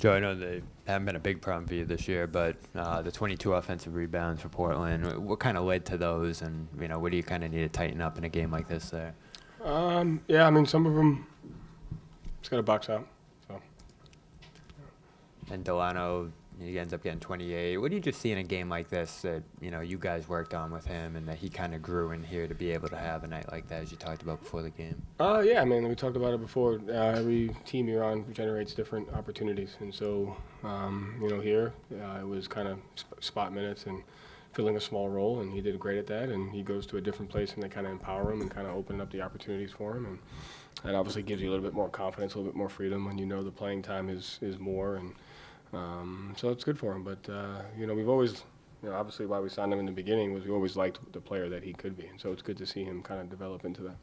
Joe, I know they haven't been a big problem for you this year, but the 22 offensive rebounds for Portland, what kind of led to those, and what do you kind of need to tighten up in a game like this there? Yeah, I mean, some of them just got to box out. So. And Delano, he ends up getting 28. What do you just see in a game like this that you guys worked on with him, and that he kind of grew in here to be able to have a night like that, as you talked about before the game? Yeah, I mean, we talked about it before. Every team you're on generates different opportunities, and so here it was kind of spot minutes and filling a small role, and he did great at that. And he goes to a different place, and they kind of empower him and kind of open up the opportunities for him, and that obviously gives you a little bit more confidence, a little bit more freedom when the playing time is more and. So it's good for him, but we've always, obviously why we signed him in the beginning was we always liked the player that he could be, and so it's good to see him kind of develop into that.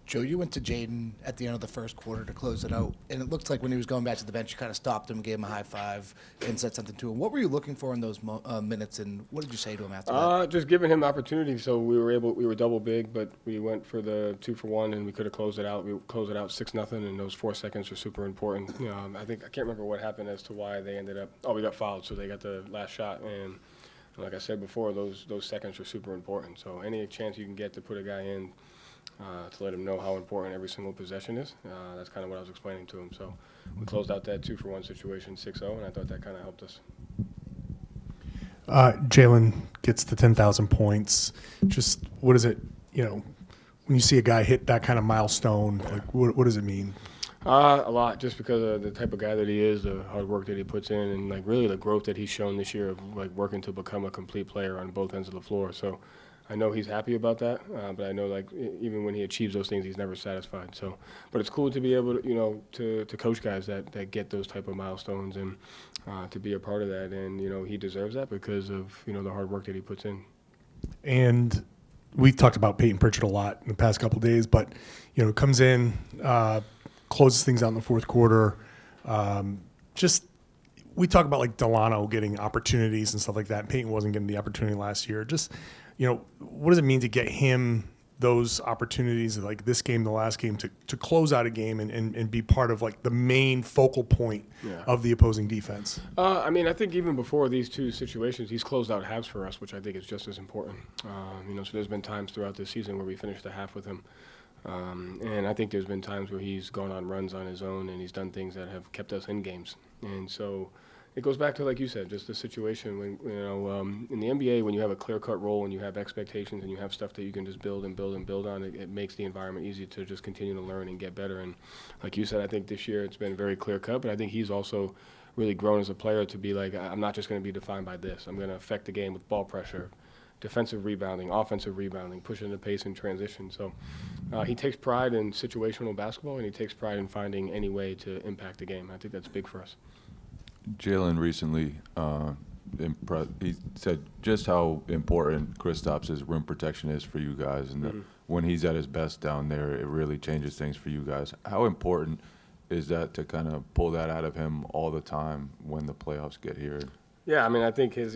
Joe, you went to Jaylen at the end of the first quarter to close it out, and it looked like when he was going back to the bench, you kind of stopped him, gave him a high five, and said something to him. What were you looking for in those minutes, and what did you say to him after that? Just giving him opportunity. So we were double big, but we went for the 2-for-1, and we could have closed it out. We closed it out 6-0, and those 4 seconds are super important. I can't remember what happened as to why they ended up. We got fouled, so they got the last shot, and like I said before, those seconds are super important. So any chance you can get to put a guy in. To let him know how important every single possession is. That's kind of what I was explaining to him. So we closed out that 2-for-1 situation 6-0, and I thought that kind of helped us. Jaylen gets to 10,000 points. Just what is it, when you see a guy hit that kind of milestone, like what does it mean? A lot, just because of the type of guy that he is, the hard work that he puts in, and really the growth that he's shown this year of working to become a complete player on both ends of the floor. So I know he's happy about that, but I know even when he achieves those things, he's never satisfied. So, but it's cool to be able to to coach guys that get those type of milestones and to be a part of that. And he deserves that because of the hard work that he puts in. And we've talked about Payton Pritchard a lot in the past couple of days, but comes in, closes things out in the fourth quarter. We talk about Delano getting opportunities and stuff like that. Payton wasn't getting the opportunity last year. What does it mean to get him those opportunities like this game, the last game, to close out a game and be part of the main focal point of the opposing defense? I think even before these two situations, he's closed out halves for us, which I think is just as important. So there's been times throughout this season where we finished the half with him. And I think there's been times where he's gone on runs on his own and he's done things that have kept us in games. And so it goes back to, like you said, just the situation when, in the NBA, when you have a clear-cut role and you have expectations and you have stuff that you can just build and build and build on, it makes the environment easy to just continue to learn and get better. And like you said, I think this year it's been very clear-cut, but I think he's also really grown as a player to be I'm not just going to be defined by this. I'm going to affect the game with ball pressure, defensive rebounding, offensive rebounding, pushing the pace in transition. So he takes pride in situational basketball, and he takes pride in finding any way to impact the game. I think that's big for us. Jaylen recently, he said just how important Kristaps' rim protection is for you guys, and that when he's at his best down there, it really changes things for you guys. How important is that to kind of pull that out of him all the time when the playoffs get here? Yeah, I think there was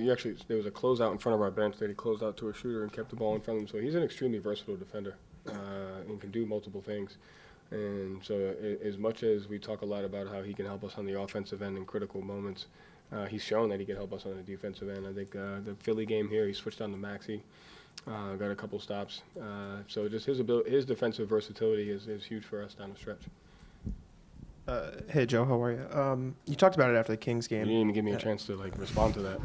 a closeout in front of our bench that he closed out to a shooter and kept the ball in front of him. So he's an extremely versatile defender and can do multiple things. And so as much as we talk a lot about how he can help us on the offensive end in critical moments, he's shown that he can help us on the defensive end. I think the Philly game here, he switched on to Maxey, got a couple stops. So just his defensive versatility is huge for us down the stretch. Hey, Joe, how are you? You talked about it after the Kings game. You didn't even give me a chance to respond to that.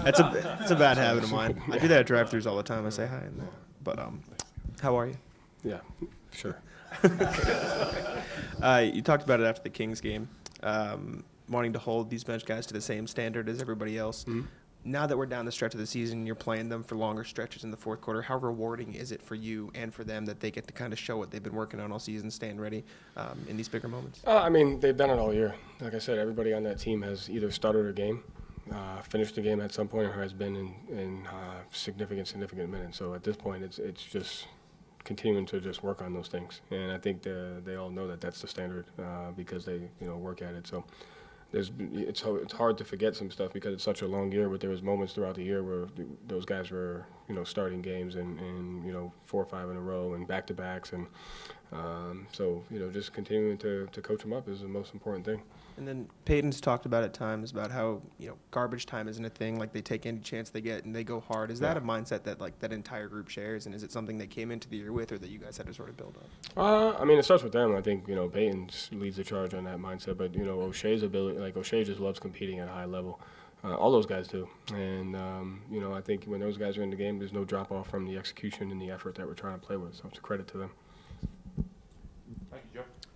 It's a bad habit of mine. I do that at drive-thrus all the time. I say hi, but how are you? Yeah, sure. You talked about it after the Kings game, wanting to hold these bench guys to the same standard as everybody else. Mm-hmm. Now that we're down the stretch of the season, you're playing them for longer stretches in the fourth quarter. How rewarding is it for you and for them that they get to kind of show what they've been working on all season, staying ready in these bigger moments? They've done it all year. Like I said, everybody on that team has either started a game, finished the game at some point, or has been in significant minutes. So at this point, it's just continuing to just work on those things. And I think they all know that that's the standard because they work at it. So it's hard to forget some stuff because it's such a long year, but there was moments throughout the year where those guys were starting games and 4 or 5 in a row and back-to-backs. And so, just continuing to coach them up is the most important thing. And then Peyton's talked about at times about how, garbage time isn't a thing. Like, they take any chance they get and they go hard. Is that a mindset that, like, that entire group shares? And is it something they came into the year with or that you guys had to sort of build up? It starts with them. I think, Peyton just leads the charge on that mindset. But, O'Shea's ability, like, O'Shea just loves competing at a high level. All those guys do. And, I think when those guys are in the game, there's no drop-off from the execution and the effort that we're trying to play with. So it's a credit to them.